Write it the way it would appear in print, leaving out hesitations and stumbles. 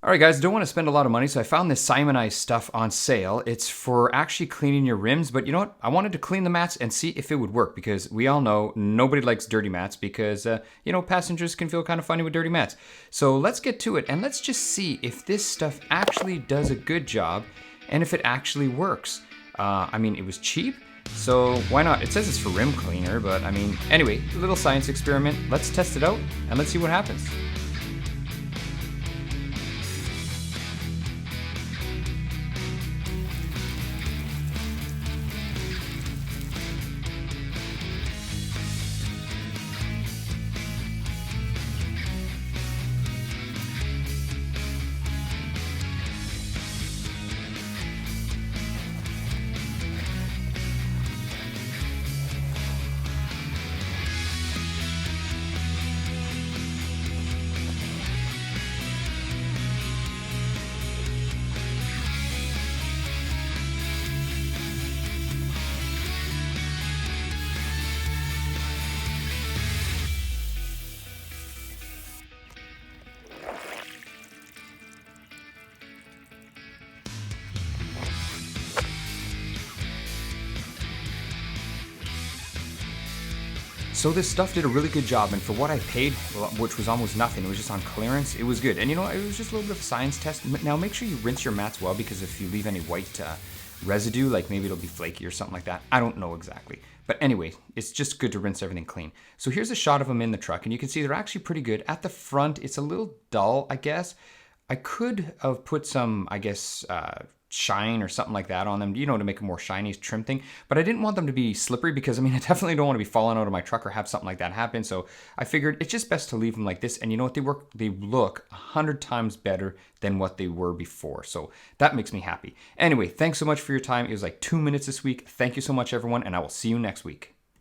All right, guys, don't want to spend a lot of money, so I found this Simonize stuff on sale. It's for actually cleaning your rims, but you know what? I wanted to clean the mats and see if it would work because we all know nobody likes dirty mats because, passengers can feel kind of funny with dirty mats. So let's get to it and let's just see if this stuff actually does a good job and if it actually works. It was cheap, so why not? It says it's for rim cleaner, but anyway, a little science experiment. Let's test it out and let's see what happens. So this stuff did a really good job, and for what I paid, which was almost nothing, it was just on clearance, it was good. And you know, it was just a little bit of a science test. Now make sure you rinse your mats well, because if you leave any white residue, like maybe it'll be flaky or something like that. I don't know exactly. But anyway, it's just good to rinse everything clean. So here's a shot of them in the truck, and you can see they're actually pretty good. At the front, it's a little dull, I guess. I could have put some, shine or something like that on them, to make a more shiny trim thing. But I didn't want them to be slippery because, I definitely don't want to be falling out of my truck or have something like that happen. So I figured it's just best to leave them like this. And you know what? They look 100 times better than what they were before. So that makes me happy. Anyway, thanks so much for your time. It was like 2 minutes this week. Thank you so much, everyone. And I will see you next week.